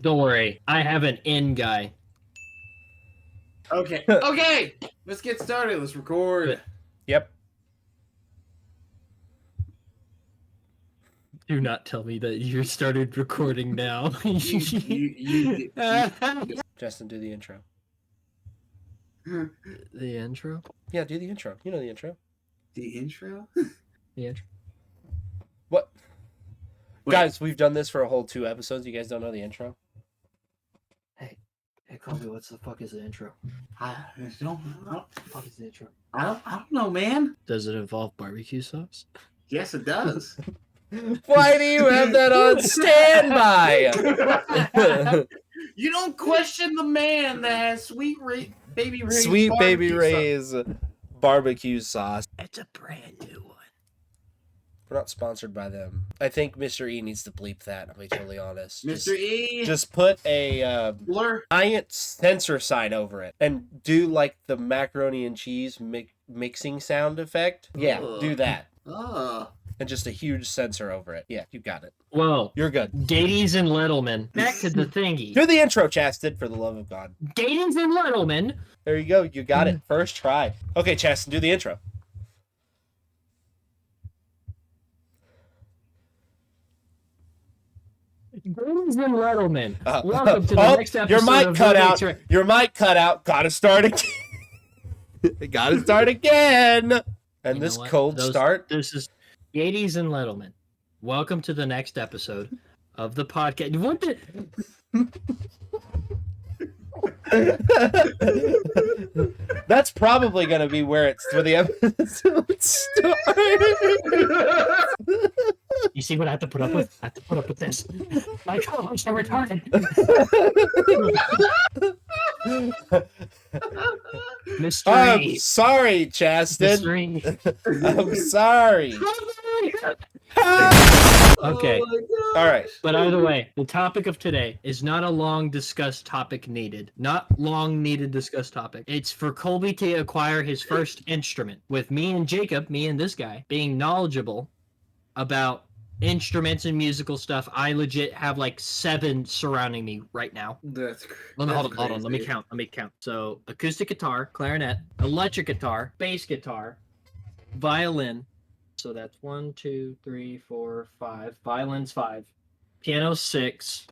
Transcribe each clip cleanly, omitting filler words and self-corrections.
Don't worry, I have an in guy. Okay. Okay. Let's get started. Let's record. Yep. Do not tell me that you started recording now. You Justin, do the intro. The intro? Yeah, do the intro. You know the intro. The intro? The intro. What? Wait. Guys, we've done this for a whole 2 episodes. You guys don't know the intro? Hey, Colby, what's the fuck is the intro? I don't know. What the fuck is the intro? I don't know, man. Does it involve barbecue sauce? Yes, it does. Why do you have that on standby? You don't question the man that has Baby Ray's Sweet Baby barbecue Ray's barbecue sauce. It's a brand new one. We're not sponsored by them. I think Mr. E needs to bleep that, I'll be totally honest. sauce. Mr. E. Just put a Blur. giant censor sign over it and do like the macaroni and cheese mixing sound effect. Yeah, do that. And just a huge censor over it. Yeah, you got it. Whoa. You're good. Gatings and Littleman. Back to the thingy. Do the intro, Chaston, for the love of God. Gatings and Littleman. There you go. You got it. First try. Okay, Chaston, do the intro. Gatings and Littleman. Welcome to the next episode your mic of cut The out. Nature- Your mic cut out. Gotta start again. Gotta start again. And You this know what? cold start. This is Gatings and Littleman. Welcome to the next episode of the podcast. What the? That's probably going to be where the episode starts. You see what I have to put up with? I have to put up with this. My co-hosts are retarded. Mystery. I'm sorry, Chaston. Mystery. I'm sorry. Okay. All right. But either way, the topic of today is not a long discussed topic needed. Not long needed discussed topic. It's for Colby to acquire his first instrument. With me and Jacob, me and this guy, being knowledgeable about instruments and musical stuff, I legit have like 7 surrounding me right now. Hold on. Let me count. So acoustic guitar, clarinet, electric guitar, bass guitar, violin. So that's 1, 2, 3, 4, 5. Violins 5. Piano 6.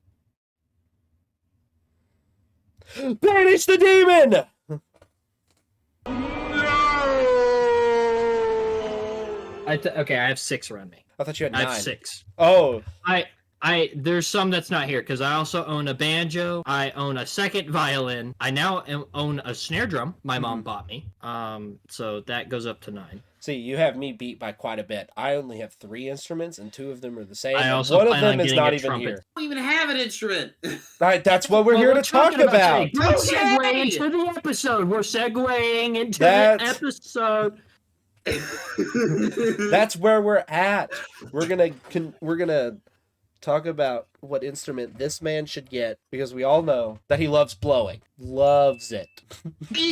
Banish the demon! Okay, I have 6 around me. I thought you had 9. I have 6. Oh. There's some that's not here because I also own a banjo. I own a second violin. I now own a snare drum. My mom bought me. So that goes up to 9. See, you have me beat by quite a bit. I only have 3 instruments, and 2 of them are the same. I also one of plan them on is getting not a even trumpet. here. I don't even have an instrument. Right, that's what we're here to talk about. We're segueing into the episode. We're segueing into That's- the episode. That's where we're at. We're gonna talk about what instrument this man should get because we all know that he loves blowing. Loves it.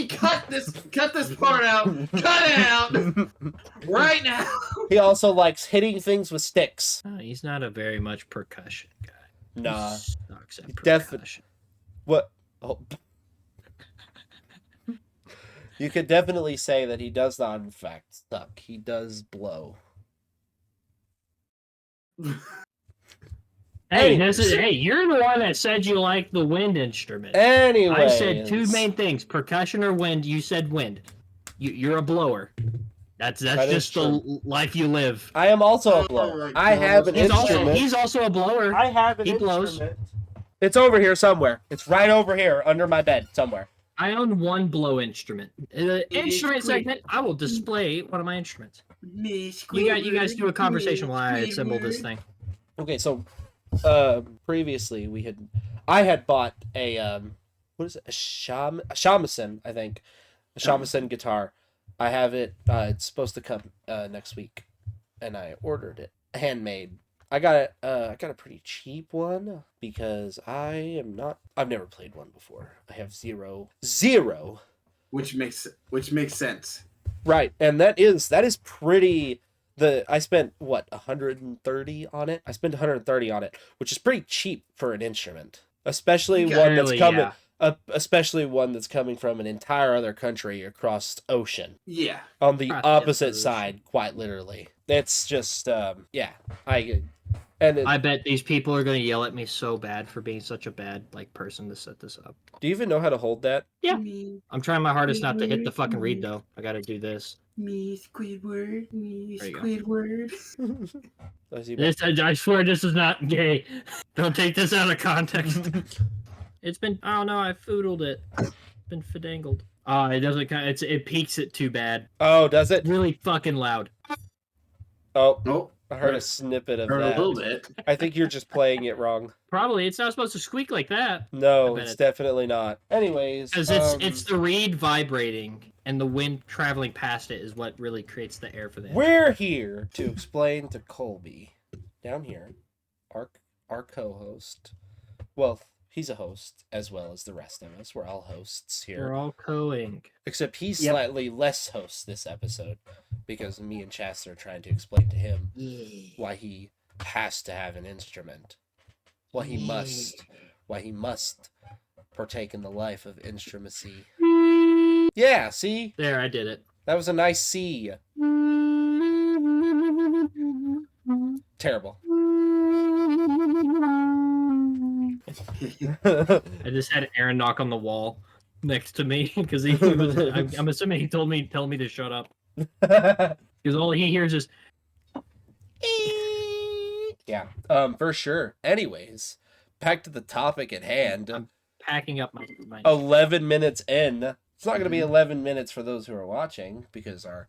Cut this part out. Cut it out right now. He also likes hitting things with sticks. Oh, he's not a very much percussion guy. Nah. He sucks at Definitely. percussion. What? Oh. You could definitely say that he does not, in fact, suck. He does blow. Hey, you're the one that said you like the wind instrument. Anyway, I said 2 main things: percussion or wind. You said wind. You're a blower. That's just the life you live. I am also a blower. I have an instrument. He's also a blower. I have an He blows. instrument. It's over here somewhere. It's right over here under my bed somewhere. I own 1 blow instrument. Instrument segment. I will display one of my instruments. You guys do a conversation while I assemble this thing. Okay, so previously I had bought a what is it? A shamisen, I think. A shamisen guitar. I have it it's supposed to come next week and I ordered it handmade. I got a pretty cheap one because I've never played one before. I have zero, Which makes sense. right, and that is pretty. I spent what, 130 on it. I spent 130 on it, which is pretty cheap for an instrument. especially Okay. one that's Clearly, coming, yeah. especially one that's coming from an entire other country across ocean Yeah. on the Across the opposite ocean. side, quite literally. It's just, yeah, and I bet these people are going to yell at me so bad for being such a bad person to set this up. do you even know how to hold that? Yeah. Me, I'm trying my hardest not to hit the fucking read though. I got to do this. me, Squidward, me, There you go. Squidward. I see, This I swear this is not gay. Don't take this out of context. It's been I don't know. I foodled it. It's been fidangled. It doesn't. It peaks it too bad. Oh, does it? Really fucking loud. Oh, Nope. I heard a snippet of Heard a that. little bit. I think you're just playing it wrong. Probably it's not supposed to squeak like that. No, I bet it's it- definitely not. Anyways, Because it's the reed vibrating and the wind traveling past it is what really creates the air for the. we're here to explain to Colby, down here, our co-host. Well, he's a host as well as the rest of us. We're all hosts here. We're all coing. Except he's Yep. slightly less host this episode because me and Chester are trying to explain to him why he has to have an instrument. Why he must partake in the life of instrumency. Yeah, see? There, I did it. That was a nice C. Terrible. I just had Aaron knock on the wall next to me because he was. I'm assuming he told me to shut up because all he hears is Yeah, for sure. Anyways, back to the topic at hand. I'm packing up my 11 minutes in. It's not going to be 11 minutes for those who are watching because our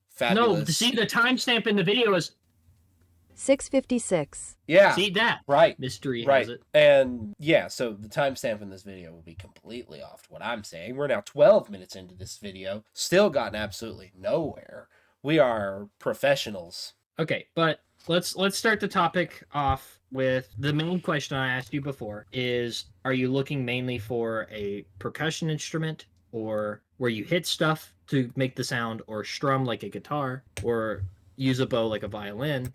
fabulous... No, see the timestamp in the video is 6:56. Yeah, see that right. mystery Right. has it. And yeah, so the timestamp in this video will be completely off to what I'm saying. We're now 12 minutes into this video, still gotten absolutely nowhere. We are professionals. Okay, but let's start the topic off with the main question I asked you before is are you looking mainly for a percussion instrument or where you hit stuff to make the sound or strum like a guitar or use a bow like a violin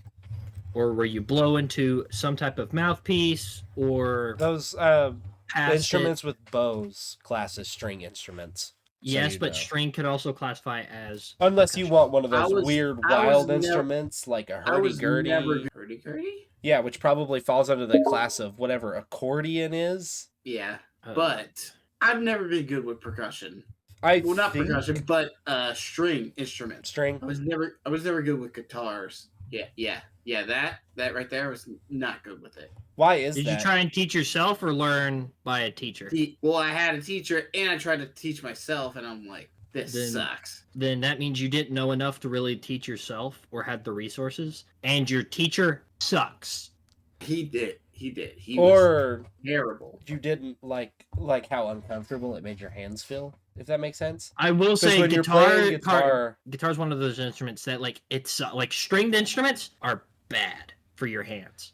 or where you blow into some type of mouthpiece or Those pass instruments it. with bows class as string instruments. So Yes, you but know. string could also classify as Unless you percussion. want one of I those was- weird I was wild nev- instruments like a I was hurdy-gurdy. never hurdy-gurdy? Yeah, which probably falls under the class of whatever accordion is. Yeah, Uh, but I've never been good with percussion. I Well, not think percussion, but string instruments. string. I was never good with guitars. Yeah. That right there was not good with it. Why is Did that? you try and teach yourself or learn by a teacher? Well, I had a teacher and I tried to teach myself, and I'm like, this Then- sucks. Then that means you didn't know enough to really teach yourself or had the resources, and your teacher sucks. He did. He was Or terrible. you didn't like how uncomfortable it made your hands feel, if that makes sense. I will 'Cause say when you're playing guitar guitar, guitar's one of those instruments that it's like stringed instruments are bad for your hands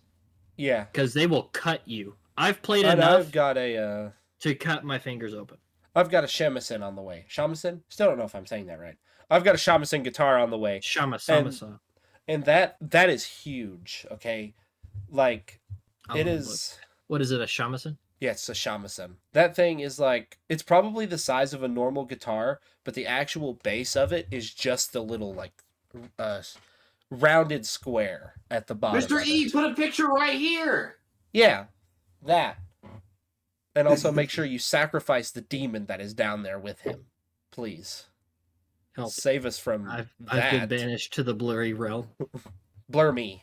yeah. because they will cut you. I've played And enough I've got a to cut my fingers open. shamisen on the way. Shamisen? Still don't know if I'm saying that right. I've got a shamisen guitar on the way. Shama And- Samasa. And that is huge, okay? Like I'll it look. is What is it? A shamisen? yeah, it's a shamisen. That thing is like it's probably the size of a normal guitar, but the actual base of it is just the little like rounded square at the bottom. Mr. of E, it. put a picture right here. Yeah, that. And also make sure you sacrifice the demon that is down there with him. Please. Help. Save us from I've that. been banished to the blurry realm. Blur me.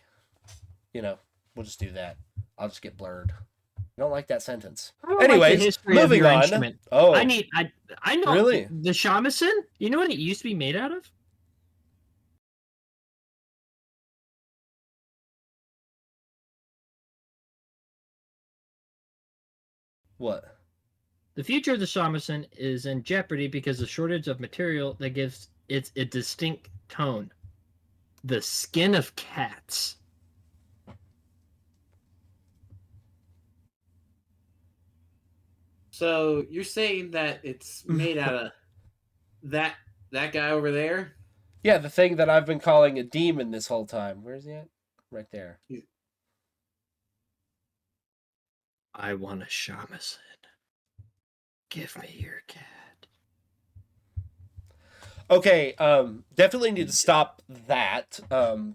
You know, we'll just do that. I'll just get blurred. I don't like that sentence. I don't like the Anyways, history of moving your on. instrument. Oh, I know Really? the shamisen. You know what it used to be made out of? what? The future of the shamisen is in jeopardy because of shortage of material that gives it a distinct tone. The skin of cats. So you're saying that it's made out of that guy over there? Yeah, the thing that I've been calling a demon this whole time. Where's he at? Right there. I want a shamisen. Give me your cat. Okay, definitely need to stop that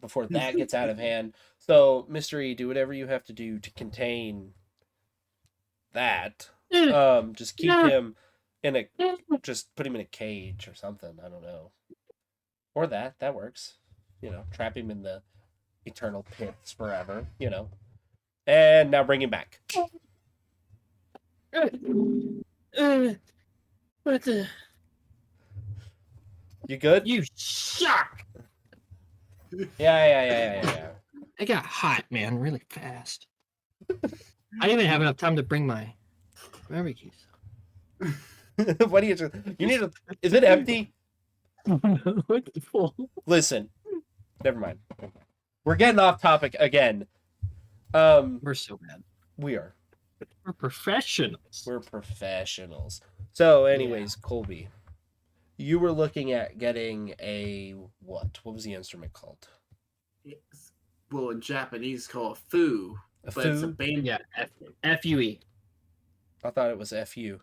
before that gets out of hand. So, Mystery, do whatever you have to do to contain that. Just keep him in a, just put him in a cage or something. I don't know, or that works. Trap him in the eternal pits forever. And now bring him back. What the? You good? You suck! Yeah. I got hot, man, really fast. I didn't even have enough time to bring my barbecue sauce. What do you need to? Is it empty? It's full. Listen, never mind. We're getting off topic again. We're so bad. We are. We're professionals. We're professionals. So, anyways, Colby, you were looking at getting a what? What was the instrument called? Well, in Japanese, called fu. But it's a bamboo. Yeah, F-U-E. I thought it was F-U.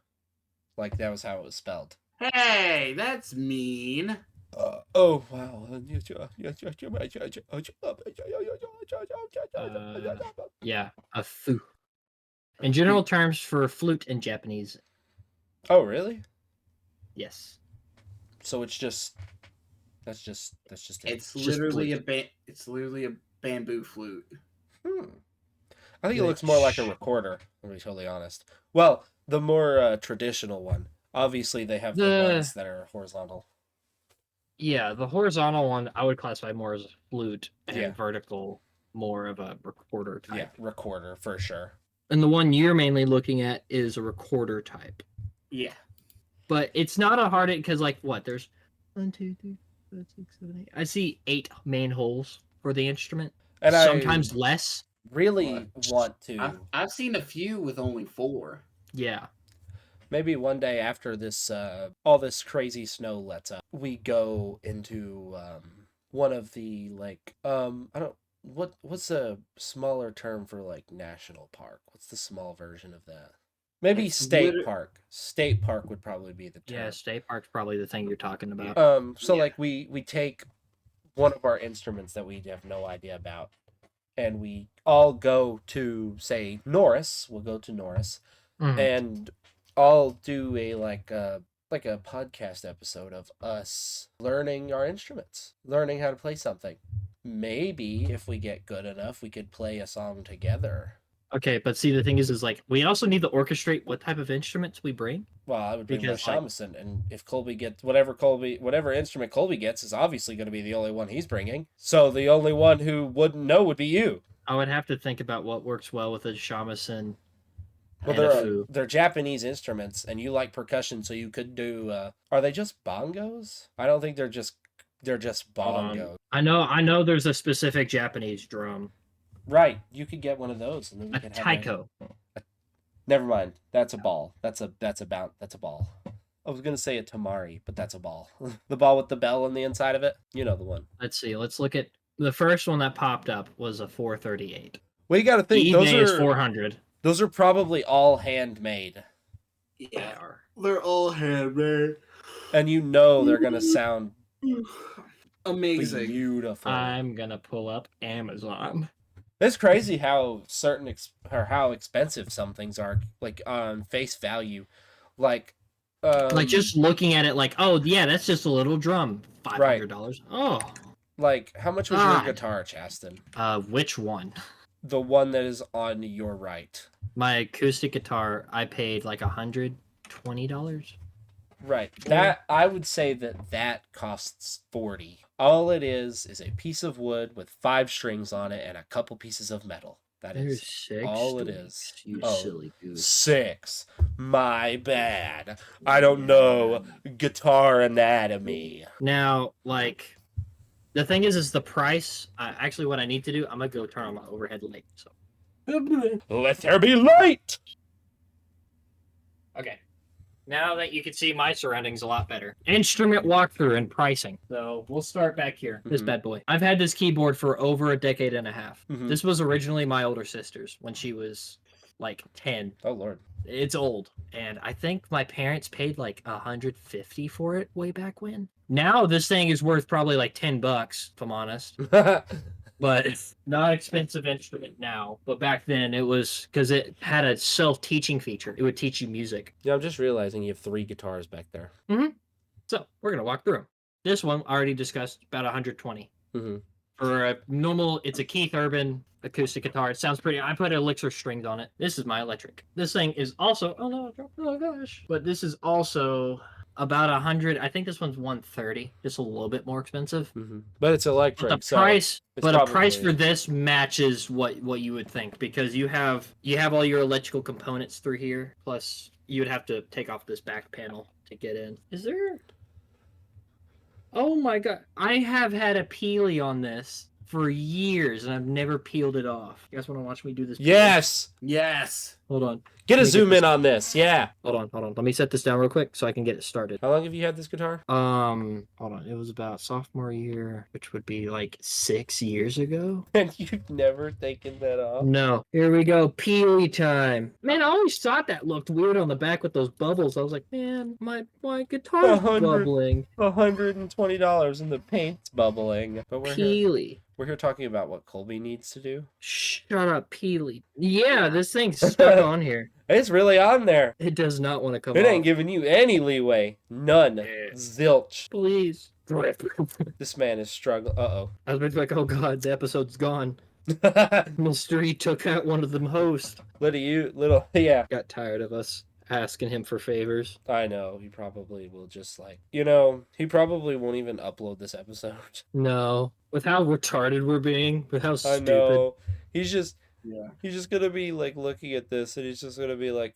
Like that was how it was spelled. Hey, that's mean. Oh, wow. Yeah, a fu. In general terms for flute in Japanese, Oh, really? yes. So it's just that's just it. It's just literally flute. it's literally a bamboo flute. I think it looks more like a recorder, to be totally honest. Well, the more traditional one. Obviously, they have the ones that are horizontal. Yeah, the horizontal one I would classify more as a flute, and Yeah. vertical more of a recorder type. Yeah, recorder for sure. And the one you're mainly looking at is a recorder type. Yeah. But it's not a hard because there's 1, 2, 3, 4, 5, 6, 7, 8. I see 8 main holes for the instrument. And sometimes less. Really want to. I've seen a few with only 4. Yeah. Maybe one day after this, all this crazy snow lets up, we go into one of the what's a smaller term for national park? What's the small version of that? Maybe state park. State park would probably be the term. Yeah, state park's probably the thing you're talking about. So we take one of our instruments that we have no idea about, and we all go to say Norris. We'll go to Norris, and I'll do a podcast episode of us learning our instruments, learning how to play something. Maybe if we get good enough, we could play a song together. Okay, but see, the thing is we also need to orchestrate what type of instruments we bring. Well, I would bring my shamisen, and if Colby gets whatever instrument Colby gets is obviously going to be the only one he's bringing. So the only one who wouldn't know would be you. I would have to think about what works well with a shamisen. Well, they're Japanese instruments, and you like percussion, so you could do. Are they just bongos? I don't think they're just bongos. I know. There's a specific Japanese drum. Right, you could get one of those, and then we could have taiko. Never mind. That's a ball. That's a ball. I was gonna say a tamari, but that's a ball. The ball with the bell on the inside of it. You know the one. Let's see. Let's look at the first one that popped up was a 438. Well, you got to think those are 400. Those are probably all handmade. Yeah, they're all handmade, and they're gonna sound amazing, beautiful. I'm gonna pull up Amazon. It's crazy how how expensive some things are, on face value, just looking at it, oh yeah, that's just a little drum, $500. Right. Oh, how much was your guitar, Chasten? Which one? The one that is on your right. My acoustic guitar, I paid $120. Right. That I would say that costs $40. All it is a piece of wood with 5 strings on it and a couple pieces of metal. That is 6 all it is. You silly goose. 6. My bad. I don't know guitar anatomy. Now, the thing is the price. Actually, what I need to do, I'm gonna go turn on my overhead light. So, let there be light. Okay. Now that you can see my surroundings a lot better. Instrument walkthrough and pricing. So we'll start back here. This bad boy. I've had this keyboard for over a decade and a half. This was originally my older sister's when she was like 10. Oh Lord. It's old, and I think my parents paid like 150 for it way back when. Now this thing is worth probably like $10, if I'm honest. But it's not expensive instrument now. But back then it was because it had a self-teaching feature. It would teach you music. Yeah, I'm just realizing you have 3 guitars back there. So we're gonna walk through them. This one I already discussed, about 120. Mm-hmm. For a normal, it's a Keith Urban acoustic guitar. It sounds pretty. I put elixir strings on it. This is my electric. This thing is also, oh no, oh gosh. But this is also about 100. I think this one's 130, just a little bit more expensive. Mm-hmm. But it's electric. But the so price, it's but a price probably- for this matches what you would think, because you have all your electrical components through here. Plus, you would have to take off this back panel to get in. Is there? Oh my god. I have had a peely on this for years and I've never peeled it off. You guys want to watch me do this? Yes. Yes. Hold on. Get a Let me zoom this- in on this. Yeah. Hold on. Let me set this down real quick so I can get it started. How long have you had this guitar? Hold on. It was about sophomore year, which would be like 6 years ago. And you've never taken that off? No. Here we go. Peely time. Man, I always thought that looked weird on the back with those bubbles. I was like, man, my guitar's 100. bubbling. $120 and the paint's bubbling. But we're here talking about what Colby needs to do. Shut up, Peely. Yeah, this thing's stuck on here. It's really on there. It does not want to come It off. ain't giving you any leeway. None. Zilch. Please. This man is struggling. Uh-oh. I was like, oh god, the episode's gone. Mystery took out one of them hosts. Yeah. Got tired of us asking him for favors. I know. He probably will just he probably won't even upload this episode. No. With how retarded we're being, with how I stupid. know. He's just gonna be looking at this and he's just gonna be like,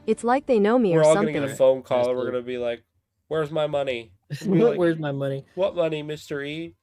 It's like they know me we're or all something. gonna get a phone call and we're Absolutely. gonna be like, where's my money? We'll be like, Where's my money? what money, Mr. E?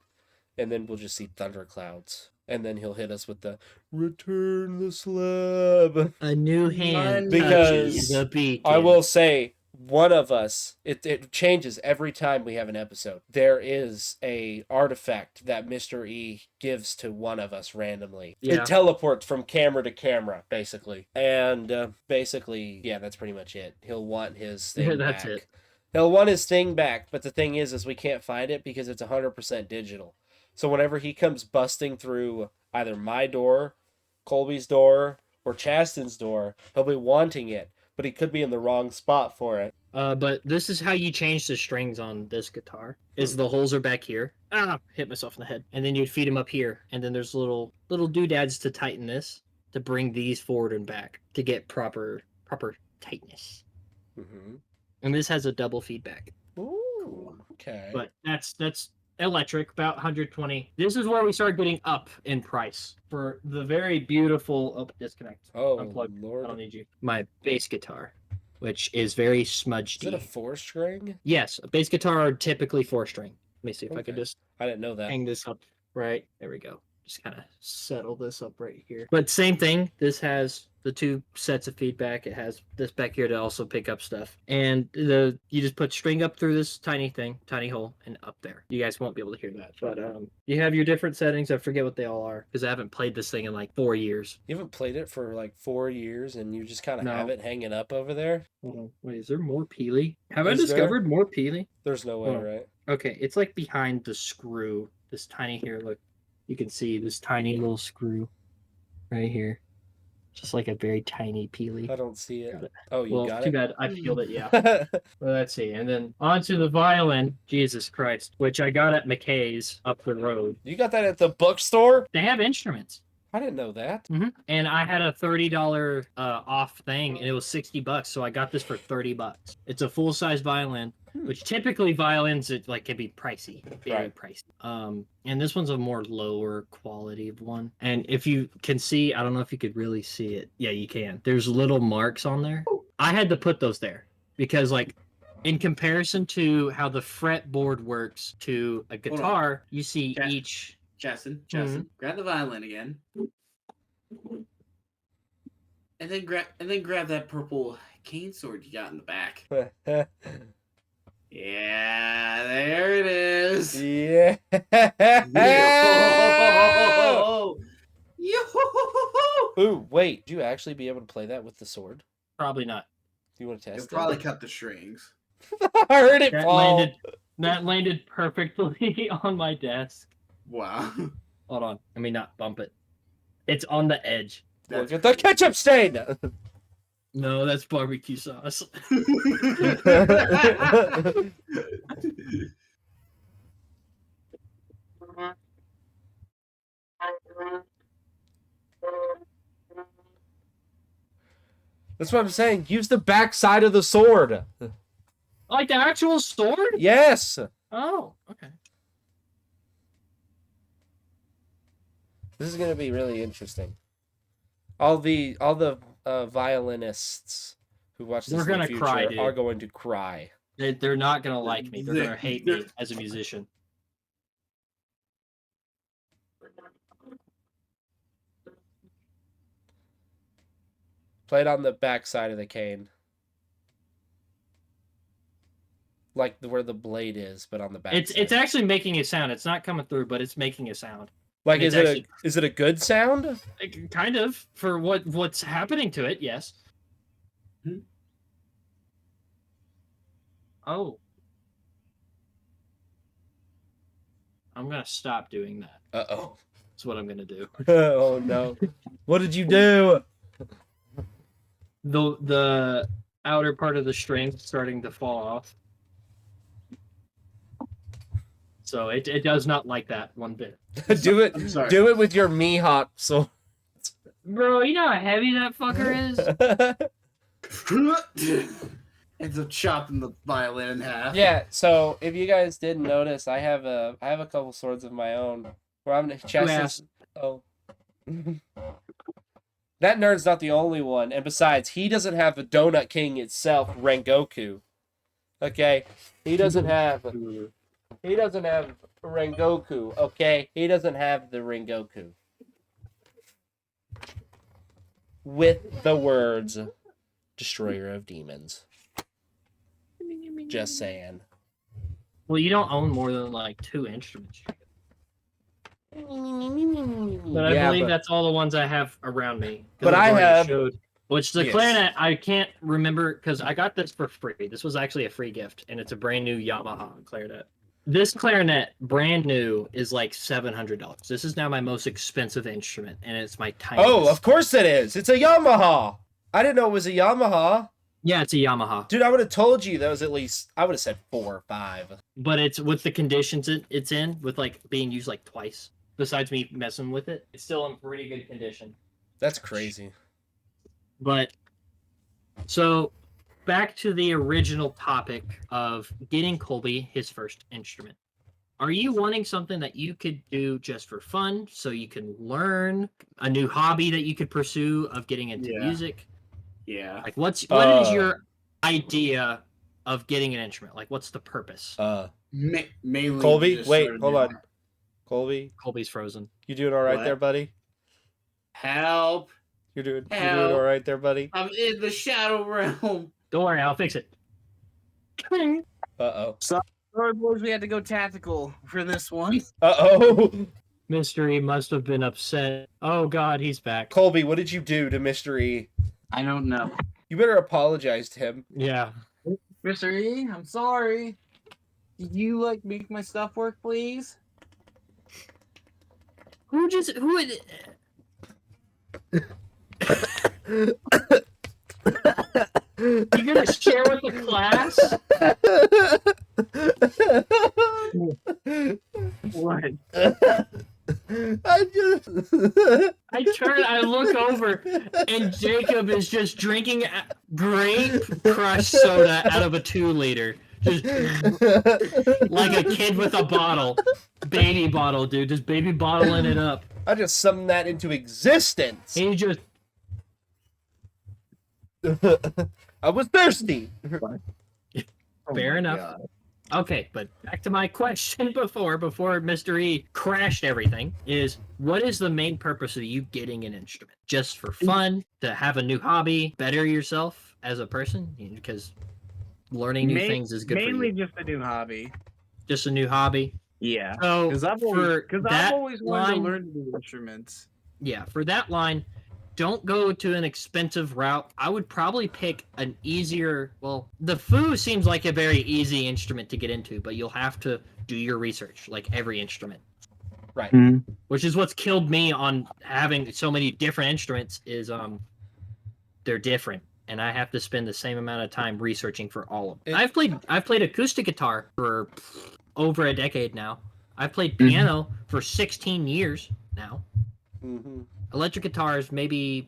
And then we'll just see thunderclouds. And then he'll hit us with the return the slab. A new hand Because touches the beacon. I will say, one of us, it changes every time we have an episode. There is a artifact that Mr. E gives to one of us randomly. Yeah. It teleports from camera to camera, basically. And yeah, that's pretty much it. He'll want his thing That's back. it. He'll want his thing back, but the thing is we can't find it because it's 100% digital. So whenever he comes busting through either my door, Colby's door, or Chasten's door, he'll be wanting it, but he could be in the wrong spot for it. But this is how you change the strings on this guitar. Is the holes are back here. Hit myself in the head. And then you'd feed them up here. And then there's little doodads to tighten this, to bring these forward and back to get proper tightness. Mm-hmm. And this has a double feedback. Ooh, okay. But that's electric, about 120. This is where we start getting up in price for the very beautiful disconnect. Oh, Unplugged. I Lord. don't need you. My bass guitar, which is very smudged. Is it a 4-string? Yes, a bass guitar are typically 4-string. Let me see if I could Okay. just I didn't know that. hang this up right. There we go. Just kind of settle this up right here. But same thing. This has the 2 sets of feedback. It has this back here to also pick up stuff. And you just put string up through this tiny hole, and up there. You guys won't be able to hear that. But you have your different settings. I forget what they all are because I haven't played this thing in like 4 years. You haven't played it for like 4 years and you just kind of No. have it hanging up over there? Hold on. Wait, is there more peely? Have I Is there? discovered more peely? There's no way, Hold on. right? Okay, it's like behind the screw. This tiny here, look. You can see this tiny little screw right here. Just like a very tiny peely. I don't see it. Got it. Oh, you Well, got too it? bad. I peeled it, yeah. Well, let's see. And then onto the violin, Jesus Christ, which I got at McKay's up the road. You got that at the bookstore? They have instruments. I didn't know that. And I had a $30 off thing, and it was $60, so I got this for $30. It's a full-size violin, which typically violins can be pricey, very Right. pricey. And this one's a more lower quality of one. And if you can see, I don't know if you could really see it. Yeah, you can. There's little marks on there. I had to put those there because, in comparison to how the fretboard works to a on. guitar, you see Okay. each. Chasten, Mm-hmm. grab the violin again. And then grab that purple cane sword you got in the back. Yeah, there it is. Yeah. Yo! Yo! Ooh, wait. Do you actually be able to play that with the sword? Probably not. Do you want to You'll test probably it? cut the strings. I heard it That fall. landed perfectly on my desk. Wow. Hold on. Let me not bump it. It's on the edge. Look at the ketchup stain. No, that's barbecue sauce. That's what I'm saying. Use the back side of the sword. Like the actual sword? Yes. Oh, okay. This is gonna be really interesting. All the violinists who watch this They're in the gonna future cry, dude. are going to cry. They're not gonna like me. They're gonna hate me as a musician. Play it on the back side of the cane. Like where the blade is, but on the back It's side. actually making a sound. It's not coming through, but it's making a sound. Like, it's is it a good sound? Kind of for what's happening to it? Yes. Oh. I'm gonna stop doing that. Uh-oh. That's what I'm gonna do. Oh no. What did you do? The outer part of the string starting to fall off. So it does not like that one bit. do it. I'm sorry. Do it with your Mihawk sword. Bro, you know how heavy that fucker is? Ends up chopping the violin in half. Yeah, so if you guys didn't notice, I have a couple swords of my own. Where I'm gonna chest. Oh. That nerd's not the only one, and besides, he doesn't have the Donut King itself, Rengoku. Okay? He doesn't have Rengoku, okay? He doesn't have the Rengoku. With the words Destroyer of Demons. Just saying. Well, you don't own more than like 2 instruments. But I believe that's all the ones I have around me. But I've I already have... showed, which the Yes. clarinet, I can't remember because I got this for free. This was actually a free gift, and it's a brand new Yamaha clarinet. This clarinet, brand new, is like $700. This is now my most expensive instrument, and it's my tiniest. Oh, of course it is. It's a Yamaha. I didn't know it was a Yamaha. Yeah, it's a Yamaha. Dude, I would have told you that was at least, I would have said 4 or 5. But it's with the conditions it's in, with like being used like twice. Besides me messing with it, it's still in pretty good condition. That's crazy. But so back to the original topic of getting Colby his first instrument. Are you wanting something that you could do just for fun, so you can learn a new hobby that you could pursue of getting into music? Yeah. Like what is your idea of getting an instrument? Like what's the purpose? Mainly. Colby, just wait, sort of hold do on. more. Colby, Colby's frozen. you doing all right What? there, buddy? Help! You're doing Help. all right there, buddy? I'm in the shadow realm. Don't worry, I'll fix it. Uh-oh. Sorry, boys, we had to go tactical for this one. Uh-oh. Mystery must have been upset. Oh God, he's back. Colby, what did you do to Mr. E? I don't know. You better apologize to him. Yeah. Mr. E, I'm sorry. Did you, like, make my stuff work, please? Who? You gonna share with the class? What? I look over, and Jacob is just drinking grape crushed soda out of a 2-liter. Just like a kid with a bottle. Baby bottle, dude. Just baby bottling it up. I just summoned that into existence. And he just... I was thirsty. Fair enough. God. Okay, but back to my question before Mr. E crashed everything, is what is the main purpose of you getting an instrument? Just for fun, to have a new hobby, better yourself as a person? Because learning new things is good Mainly for you. just a new hobby. Just a new hobby? Yeah. So Because I've for always that wanted to line- learn new instruments. Yeah, for that line, don't go to an expensive route, I would probably pick an easier. Well, the Fu seems like a very easy instrument to get into, but you'll have to do your research, like every instrument. Right. Mm-hmm. Which is what's killed me on having so many different instruments. Is they're different, and I have to spend the same amount of time researching for all of them. I've played acoustic guitar for over a decade now. I've played piano for 16 years now. Mm-hmm. Electric guitars maybe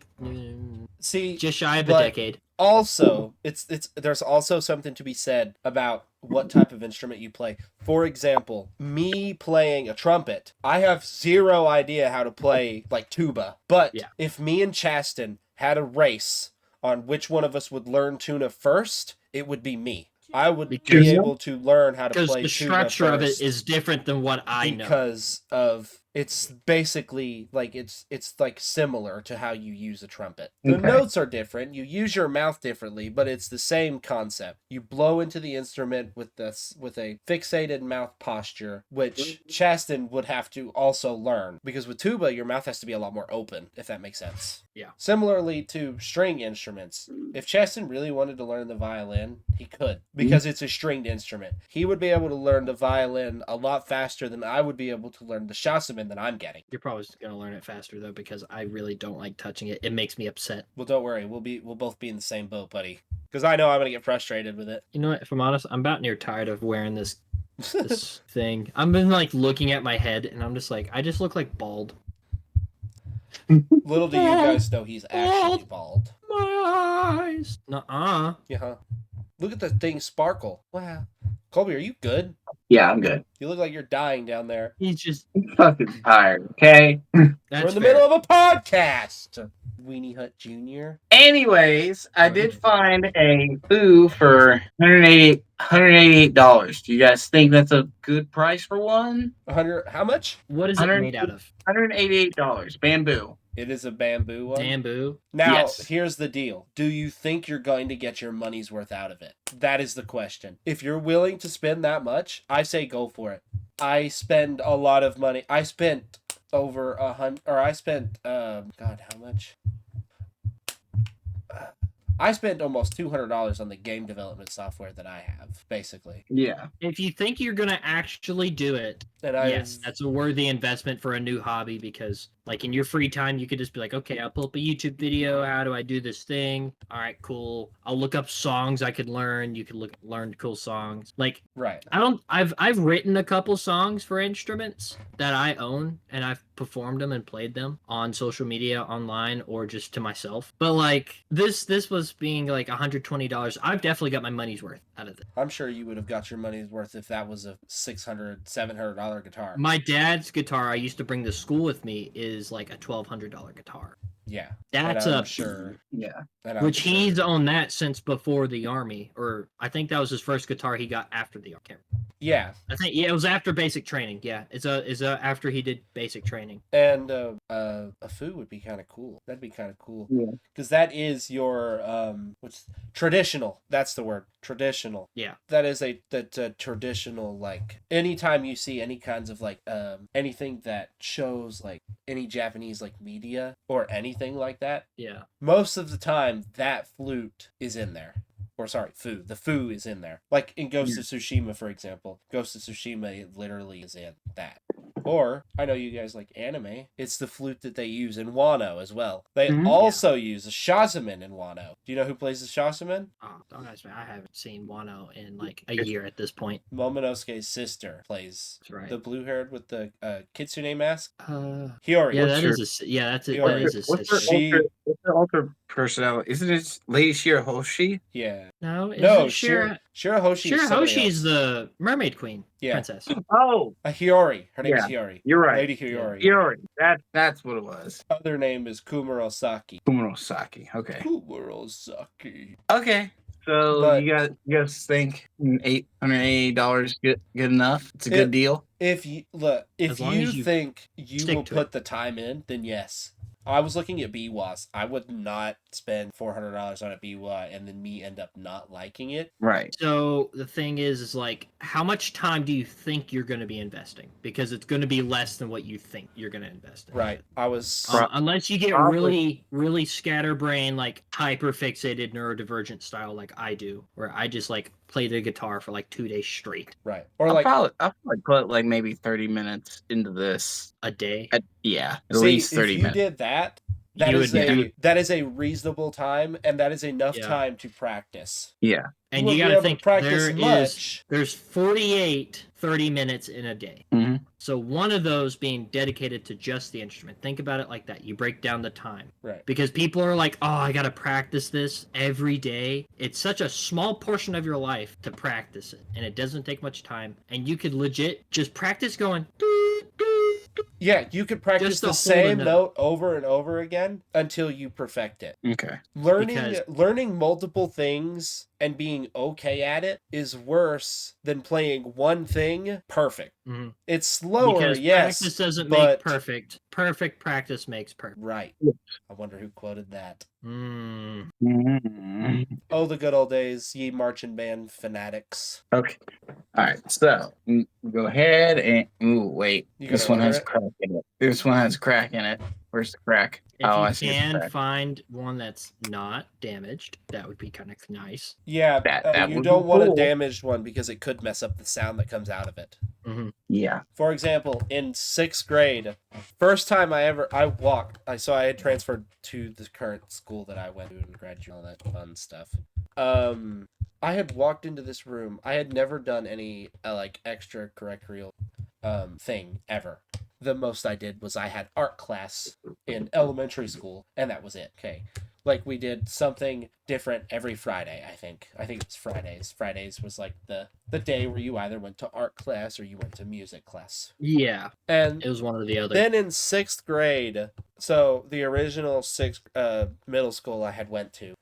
See, just shy of a but decade. also, it's there's also something to be said about what type of instrument you play. For example, me playing a trumpet, I have zero idea how to play like tuba. But Yeah. if me and Chasten had a race on which one of us would learn tuna first, it would be me. I would Because- be able to learn how to Because play the tuba structure of it first is different than what I know. because of it's basically like it's like similar to how you use a trumpet. The Okay. notes are different, you use your mouth differently, but it's the same concept. You blow into the instrument with a fixated mouth posture, which Chasten would have to also learn, because with tuba your mouth has to be a lot more open, if that makes sense. Yeah. Similarly to string instruments, if Chasten really wanted to learn the violin, he could, because it's a stringed instrument. He would be able to learn the violin a lot faster than I would be able to learn the chasuble that I'm getting. You're probably going to learn it faster though, because I really don't like touching it. It makes me upset. Well, don't worry, we'll both be in the same boat, buddy. Because I know I'm gonna get frustrated with it. You know what? If I'm honest, I'm about near tired of wearing this thing. I've been like looking at my head, and I'm just like, I just look like bald. Little do you guys know he's actually bald. My eyes. Nuh-uh. Yeah. Look at the thing sparkle. Wow. Colby, are you good? Yeah, I'm good. You look like you're dying down there. He's just. I'm fucking tired. Okay. That's We're in the fair. middle of a podcast. Weenie Hut Jr. Anyways, I did find a Fu for $188. Do you guys think that's a good price for one? 100. How much? What is it 100 made out of? $188. Bamboo. It is a bamboo one. Bamboo. Now, Yes. here's the deal. Do you think you're going to get your money's worth out of it? That is the question. If you're willing to spend that much, I say go for it. I spend a lot of money. I spent over God, how much? I spent almost $200 on the game development software that I have, basically. Yeah. If you think you're gonna actually do it, And yes, that's a worthy investment for a new hobby, because like in your free time you could just be like, okay, I'll pull up a YouTube video, how do I do this thing? All right, cool. I'll look up songs I could learn. You could learn cool songs. Like right. I've written a couple songs for instruments that I own, and I've performed them and played them on social media, online, or just to myself. But like this was being like $120. I've definitely got my money's worth out of it. I'm sure you would have got your money's worth if that was a $600, $700 guitar. My dad's guitar I used to bring to school with me is like a $1,200 guitar. Yeah. That's and I'm a sure. Yeah. and I'm which sure- he's owned that since before the army, or I think that was his first guitar he got after the army. Yeah. I think it was after basic training. Yeah, it's after he did basic training. And a Fu would be kind of cool. That'd be kind of cool. Yeah. Because that is your what's traditional. That's the word. Traditional. Yeah. That's a traditional, like anytime you see any kinds of like anything that shows like any Japanese like media or anything like that, Yeah. most of the time that flute is in there. Or sorry, Fu. The Fu is in there. Like in Ghost of Tsushima, for example. Ghost of Tsushima, it literally is in that. Or, I know you guys like anime. It's the flute that they use in Wano as well. They Mhm. also use a shazuman in Wano. Do you know who plays the shazuman? Oh, don't ask me. I haven't seen Wano in like a year at this point. Momonosuke's sister plays That's right. the blue-haired with the kitsune mask. Hiyori. Hiyori. Yeah, What's that her- is. Yeah, that's it. Hiyori. That is his What's her sister. She- what's her alter personality? Isn't it Lady Shirahoshi? Yeah. No, No, Shirahoshi. Shirahoshi is somebody Shirahoshi is else. the mermaid queen Yeah. princess. Oh, Hiyori. Her name is Hiyori. you're right. Lady Hiyori. Hiyori. That's what it was. Other name is Kumurosaki. Kumurosaki. Okay. Kumurosaki. Okay. So But- you guys think $880 good enough? It's a It- good deal. If you look, if As long you as you think you stick will to put the time in, then yes. I was looking at BWAS. I would not spend $400 on a BWA and then me end up not liking it. Right. So the thing is like, how much time do you think you're going to be investing? Because it's going to be less than what you think you're going to invest in. Right. I was Unless you get Probably. really, really scatterbrained, like hyper fixated neurodivergent style, like I do, where I just like play the guitar for like 2 days straight right. Or I'll like probably put like maybe 30 minutes into this. a day. Yeah, at see, least if 30 you minutes. did that, You would that is a reasonable time, and that is enough Yeah. time to practice. Yeah. And won't you be got to able think practice there is much. there's 48 30 minutes in a day. hmm So one of those being dedicated to just the instrument. Think about it like that. You break down the time. Right. Because people are like, oh, I got to practice this every day. It's such a small portion of your life to practice it. And it doesn't take much time. And you could legit just practice going. Yeah, you could practice Just to the hold a same note. note over and over again until you perfect it. Okay. Because- Learning multiple things and being okay at it is worse than playing one thing perfect. Mhm. It's slower, Because yes. practice doesn't but- make perfect. Perfect practice makes perfect. Right. Yeah. I wonder who quoted that. Mm. Oh, the good old days, ye marching band fanatics. Okay. All right. So go ahead and wait. You This gonna one has order a crack in it. This one has a crack in it. Where's the crack? If I you see the can crack. find one that's not damaged, that would be kind of nice. Yeah, That you would don't be want a cool. damaged one because it could mess up the sound that comes out of it. Yeah. For example, in 6th grade, first time I walked. So I had transferred to the current school that I went to and graduated, all that fun stuff. I had walked into this room. I had never done any like extracurricular thing ever. The most I did was I had art class in elementary school, and that was it. Okay. Like we did something different every Friday, I think. I think it's Fridays. Fridays was like the day where you either went to art class or you went to music class. Yeah, And it was one or the other. then in 6th grade, so the original middle school I had went to,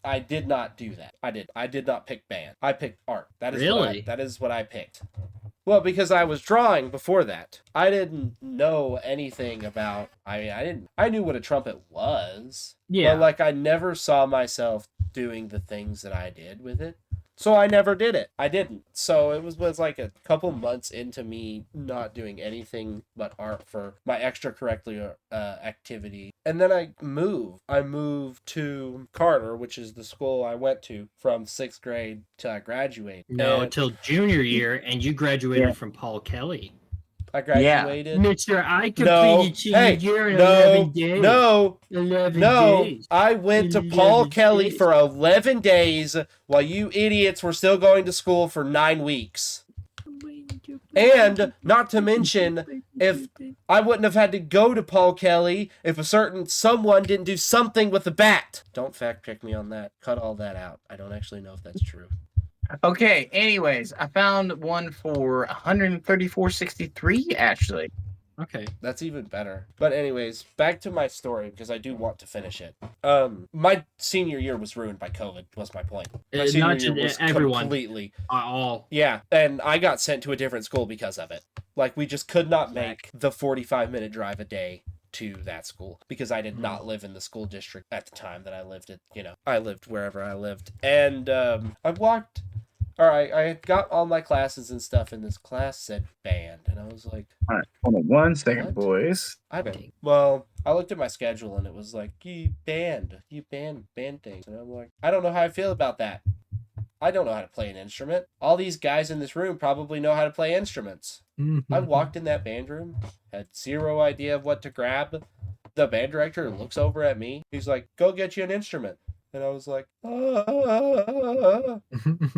I did not do that. I did not pick band. I picked art. That is Really? that is what I picked. Well, because I was drawing before that. I didn't know anything about. I knew what a trumpet was. Yeah. But like I never saw myself doing the things that I did with it. So I never did it. I didn't. So it was like a couple months into me not doing anything but art for my extracurricular activity. And then I moved. I moved to Carter, which is the school I went to from 6th grade till I graduated. No, And until junior year, and you graduated Yeah. from Paul Kelly. I graduated. Mister, I No, completed senior hey, year in 11 days. no, 11 no. days. I went to Paul 11 Kelly days. for 11 days while you idiots were still going to school for 9 weeks. And not to mention, if I wouldn't have had to go to Paul Kelly if a certain someone didn't do something with the bat. Don't fact check me on that. Cut all that out. I don't actually know if that's true. Okay. Anyways, I found one for 134.63 actually. Okay. That's even better. But anyways, back to my story because I do want to finish it. My senior year was ruined by COVID. Was my point. My senior Not year to was everyone. completely. All. Yeah, and I got sent to a different school because of it. Like we just could not make the 45-minute drive a day to that school because I did not live in the school district at the time that I lived at. I lived wherever I lived, and I walked. I had got all my classes and stuff, and this class said band, and I was like, All right. Hold on 1 second, What? boys. I looked at my schedule, and it was like, you band things, and I'm like, I don't know how I feel about that. I don't know how to play an instrument. All these guys in this room probably know how to play instruments. I walked in that band room, had zero idea of what to grab. The band director looks over at me. He's like, go get you an instrument. And I was like,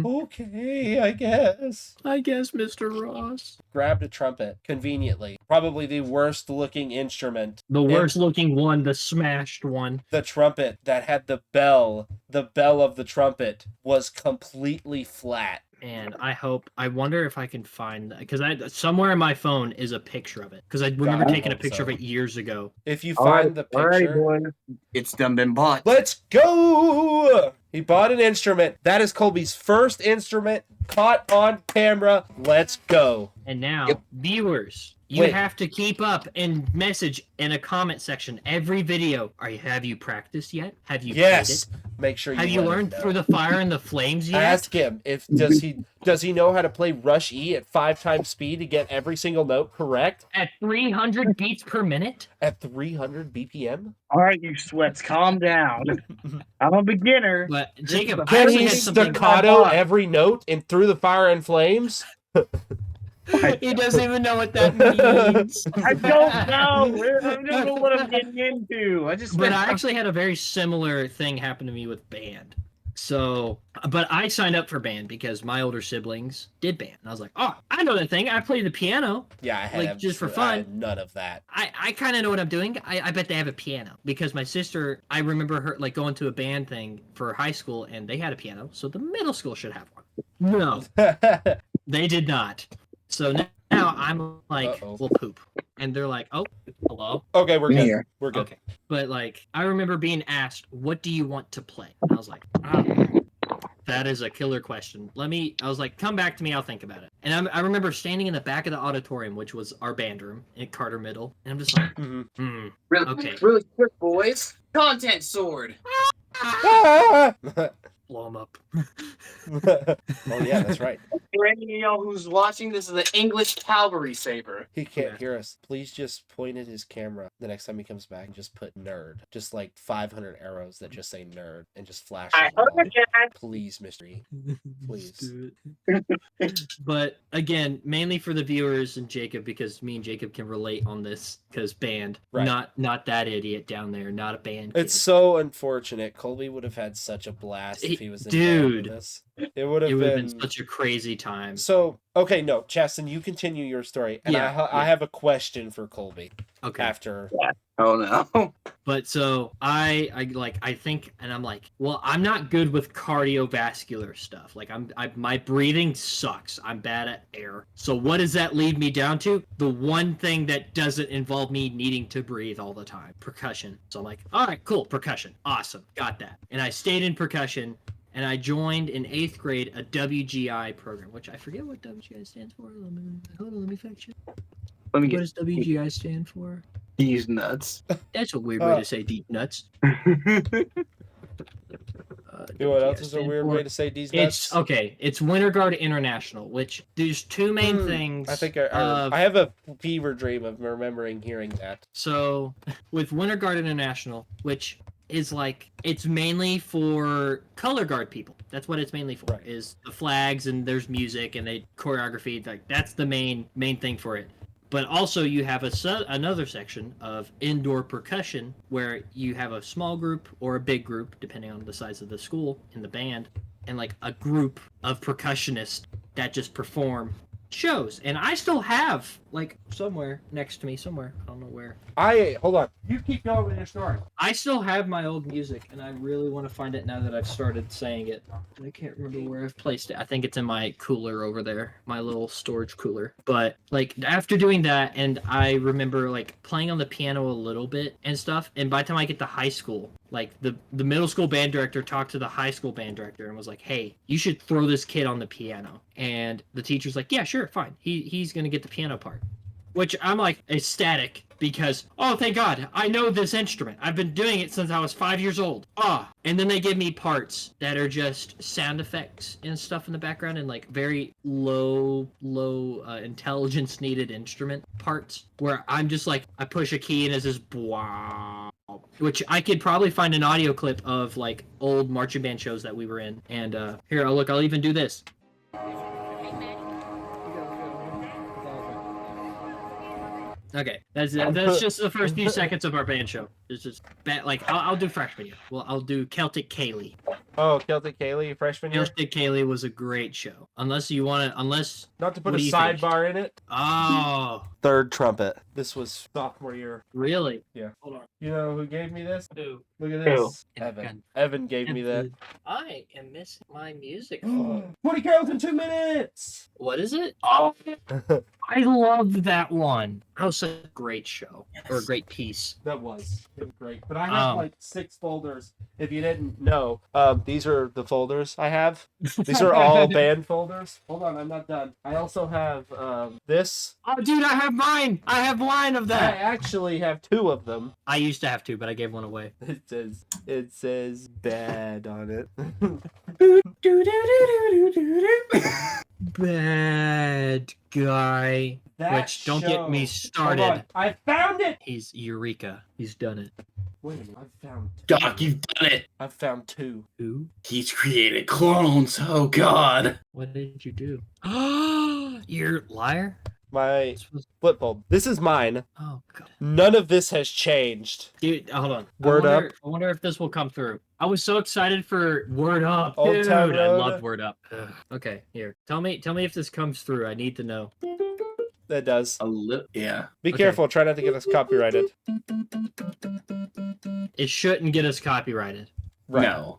okay, I guess. I guess, Mr. Ross. Grabbed a trumpet, conveniently. Probably the worst looking instrument. The worst looking one, the smashed one. The trumpet that had the bell of the trumpet was completely flat. And I wonder if I can find that because somewhere in my phone is a picture of it because I remember God, I taking a hope picture so. of it years ago. If you All find right, the all right, picture, boys. It's done been bought. let's go! He bought an instrument. That is Colby's first instrument caught on camera. Let's go. And now, Yep. viewers, You Wait. have to keep up and message in a comment section every video. Have you practiced yet? Have you Yes. played Make sure it? you Have you let him learned know. through the fire and the flames yet? Ask him if does he know how to play Rush E at 5 times speed to get every single note correct At 300 beats per minute? at 300 BPM? All right, you sweats, calm down. I'm a beginner. But This Jacob, is the I Can first actually he had thing something. staccato every note in Through the Fire and Flames? He doesn't even know what that means. I don't know. I don't know what I'm getting into. I just But spent I actually had a very similar thing happen to me with band. So, but I signed up for band because my older siblings did band. And I was like, oh, I know that thing. I play the piano. Yeah, I had Like, just for I fun. had none of that. I kind of know what I'm doing. I bet they have a piano because my sister, I remember her like going to a band thing for high school and they had a piano. So the middle school should have one. No, they did not. So now I'm like, Uh-oh. well, poop. And they're like, oh, hello. Okay, we're good. Here. We're good. Okay. But like, I remember being asked, what do you want to play? And I was like, that is a killer question. I was like, come back to me. I'll think about it. And I remember standing in the back of the auditorium, which was our band room in Carter Middle. And I'm just like, Mhm. Really, Okay. really quick, boys. Content sword. Ah! blow them up. Oh yeah, that's right. For any of y'all who's watching, this is the English cavalry saber. He can't Yeah. hear us. Please just point at his camera the next time he comes back and just put nerd. Just like 500 arrows that just say nerd and just flash I it all. heard that. Please, mystery. Please. Do it. But again, mainly for the viewers and Jacob, because me and Jacob can relate on this, because band, Right. not that idiot down there, not a band. It's kid. so unfortunate. Colby would have had such a blast if he was involved with Dude. this. It would have it would have been... been such a crazy time. So, okay, no, Chaston, you continue your story. And Yeah, I have a question for Colby Okay. after... Oh no. But so I think, and I'm like, well, I'm not good with cardiovascular stuff. Like my breathing sucks. I'm bad at air. So what does that lead me down to? The one thing that doesn't involve me needing to breathe all the time, percussion. So I'm like, all right, cool, percussion, awesome, got that. And I stayed in percussion. And I joined in 8th grade a WGI program, which I forget what WGI stands for. Hold on, let me fact check. Let me What get does WGI stand for? these nuts. That's a weird way to say deep nuts. You know what WGI else is a stand weird for? way to say these nuts? It's okay. It's Winter Guard International, which there's two main things. I think of- I have a fever dream of remembering hearing that. So with Winter Guard International, which is like it's mainly for color guard people. That's what it's mainly for. Right. Is the flags and there's music and they choreography. Like that's the main thing for it. But also you have another section of indoor percussion where you have a small group or a big group, depending on the size of the school in the band, and like a group of percussionists that just perform shows. And I still have like somewhere next to me, somewhere, I don't know where. Hold on. You keep going with your story. I still have my old music, and I really want to find it now that I've started saying it. I can't remember where I've placed it. I think it's in my cooler over there, my little storage cooler. But like after doing that, and I remember like playing on the piano a little bit and stuff. And by the time I get to high school, like the middle school band director talked to the high school band director and was like, "Hey, you should throw this kid on the piano." And the teacher's like, "Yeah, sure, fine. He's gonna get the piano part." Which I'm like ecstatic because, oh, thank God, I know this instrument. I've been doing it since I was 5 years old. And then they give me parts that are just sound effects and stuff in the background and like very low intelligence needed instrument parts where I'm just like, I push a key and it's just wow. Which I could probably find an audio clip of like old marching band shows that we were in. And here, I'll even do this. Okay, that's just the first few seconds of our band show. It's just bad. Like I'll do freshman year. Well, I'll do Celtic Cayley. Oh, Celtic Cayley, freshman year? Celtic Cayley was a great show. Unless you want to, Not to put What a do you think? sidebar in it. Oh, Third trumpet. This was sophomore year. really? Yeah. Hold on. You know who gave me this? Who? Look at Who? this. Evan. Evan gave me that. I am missing my music. 20 carols in 2 minutes! What is it? Oh, I loved that one. That was such a great show or a great piece. That was. great. But I have Um, like 6 folders. If you didn't know, these are the folders I have. These are all band folders. Hold on, I'm not done. I also have this. Oh, dude, I have mine. I have mine of I that. actually have 2 of them. I used to have two, but I gave one away. It says bad on it. Bad guy. Which, don't get me started. Hold on. I found it. He's Eureka. He's done it. Wait a minute. I found. Doc, you've done it. I found 2. Who? He's created clones. Oh God. What did you do? You're liar? My This was- flip bulb. This is mine. Oh, God. None of this has changed. Dude, hold on. Word I Up. wonder if this will come through. I was so excited for Word Up. Old Dude, Town I Road. love Word Up. Ugh. Okay, here. Tell me if this comes through. I need to know. That does. Yeah. Be Okay. careful. Try not to get us copyrighted. It shouldn't get us copyrighted. Right. No.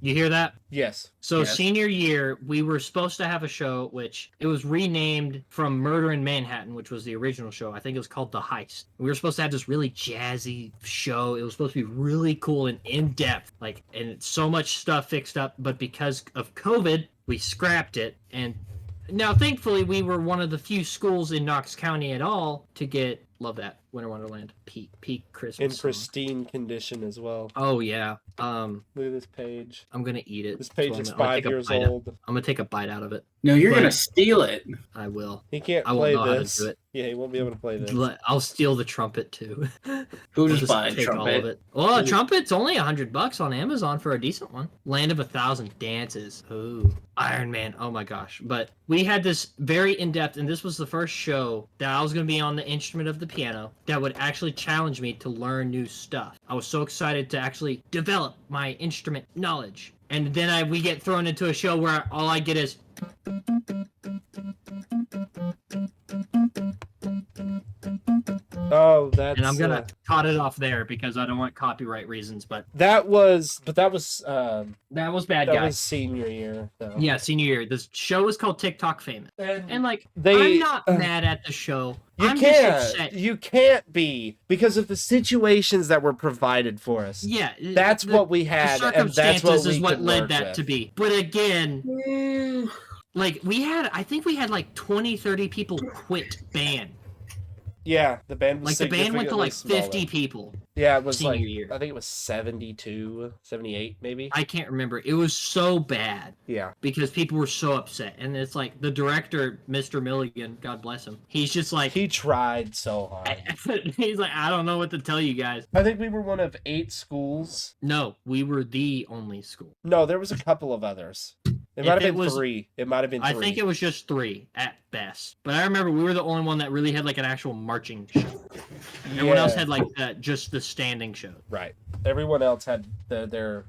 You hear that? Yes. So Yes. senior year, we were supposed to have a show, which it was renamed from Murder in Manhattan, which was the original show. I think it was called The Heist. We were supposed to have this really jazzy show. It was supposed to be really cool and in depth, and so much stuff fixed up. But because of COVID, we scrapped it. And now, thankfully, we were one of the few schools in Knox County at all to get, love that, Winter Wonderland peak Christmas In song. pristine condition as well. Oh yeah. Look at this page. I'm gonna eat it. This page So is I'm gonna 5 take a years bite out- old. I'm gonna take a bite out of it. No, you're But- gonna steal it. I will. He can't I won't play know how to this. do it. Yeah, he won't be able to play this. I'll steal the trumpet too. Who I'll just buy a take all of trumpet? it. Well, a trumpet's only $100 on Amazon for a decent one. Land of a Thousand Dances. Ooh, Iron Man. Oh my gosh! But we had this very in depth, and this was the first show that I was going to be on the instrument of the piano that would actually challenge me to learn new stuff. I was so excited to actually develop my instrument knowledge, and then we get thrown into a show where all I get is. Oh, that's. And I'm gonna cut it off there because I don't want copyright reasons. But That was bad, that was bad, that guys. was senior year. So. Yeah, senior year. This show is called TikTok Famous, and like They- I'm not mad at the show. You I'm just can't. upset. You can't be because of the situations that were provided for us. Yeah, That's the- what we the had, and that's what circumstances we is what could led work that with. to be. But again, like I think we had like 20, 30 people quit band. Yeah, the band was Like the band went to like significantly 50 people. Yeah, it was senior like year. I think it was 72, 78 maybe. I can't remember. It was so bad Yeah. because people were so upset, and it's like the director, Mr. Milligan, God bless him. He's just like He tried so hard. he's like, I don't know what to tell you guys. I think we were one of 8 schools. No, we were the only school. No, there was a couple of others. It If might have it been was- 3. It might have been 3. I think it was just 3 at best. But I remember we were the only one that really had like an actual marching show. Everyone else had like just the standing show. Right. Everyone else had their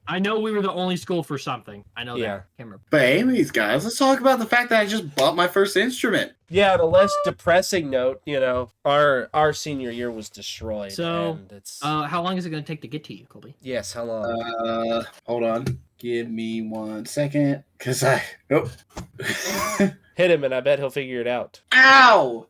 I know we were the only school for something. I know Yeah. that. Can't remember. But anyways, guys, let's talk about the fact that I just bought my first instrument. Yeah, on a less depressing note, our senior year was destroyed. So, and it's How long is it going to take to get to you, Colby? yes, how long? Hold on. Give me 1 second. Cause oh. Hit him, and I bet he'll figure it out. Ow!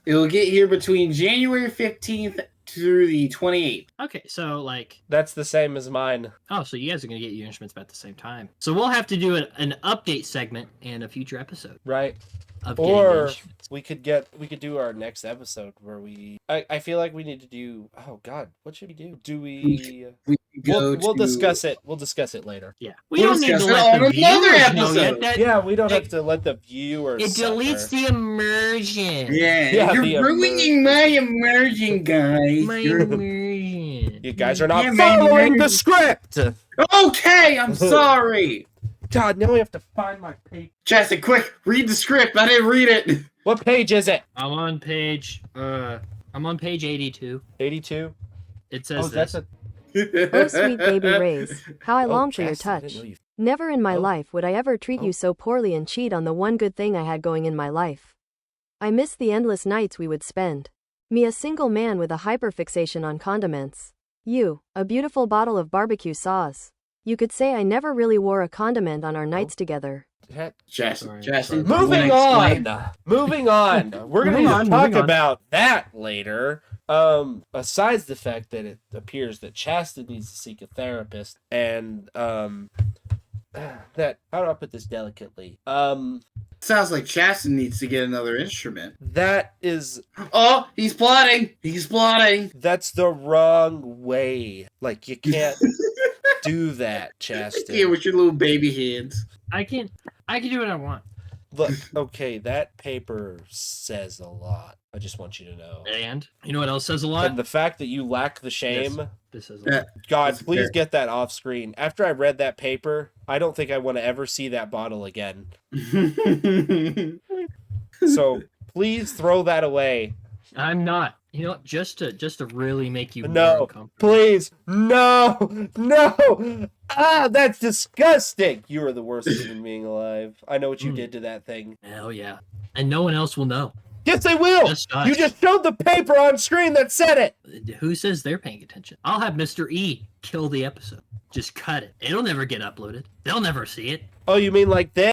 It'll get here between January 15th through the 28th. Okay, so like, That's the same as mine. oh, so you guys are going to get your instruments about the same time. So we'll have to do an update segment in a future episode Right. of getting the Or instruments. we could do our next episode where I feel like we need to do what should we do? Do we We can go we'll to- discuss it. We'll discuss it later. Yeah, we We'll don't need to discuss it let the on another viewers know yet. episode. That, Yeah, we don't it- have to let the viewers It deletes suffer. the immersion. Yeah, Yeah, the you're ruining my immersion, guys. My You're- immersion. You guys are not Yeah, man, following you're- the script. Okay, I'm sorry. God, now we have to find my page. Jesse, quick, read the script. I didn't read it. What page is it? I'm on page 82. 82. It says Oh, this. that's a. Oh, sweet baby Rays, how I long for your Jess, I didn't touch. know you- Never in my Oh. life would I ever treat Oh. you so poorly and cheat on the one good thing I had going in my life. I miss the endless nights we would spend. Me, a single man with a hyperfixation on condiments. You, a beautiful bottle of barbecue sauce. You could say I never really wore a condiment on our nights together. Jesse, Sorry, Jesse. sorry. Moving wanna explain? on. Moving on. We're going Moving to on, talk moving on. about that later. Besides the fact that it appears that Chastity needs to seek a therapist, and that, how do I put this delicately? Sounds like Chaston needs to get another instrument. That is, Oh, he's plotting. He's plotting. that's the wrong way. Like, you can't do that, Chastity. Yeah, with your little baby hands. I can do what I want. Look, okay, that paper says a lot. I just want you to know. And you know what else says a lot? And the fact that you lack the shame, This says a lot. God, That's please fair. get that off screen. After I read that paper, I don't think I want to ever see that bottle again. So please throw that away. I'm not. You know what? Just to really make you more No, uncomfortable. please, no, no. Ah, that's disgusting. You are the worst human being alive. I know what you did to that thing. Hell yeah. And no one else will know. Yes, they will. Just us. You just showed the paper on screen that said it. Who says they're paying attention? I'll have Mr. E kill the episode. Just cut it. It'll never get uploaded. They'll never see it. Oh, you mean like this?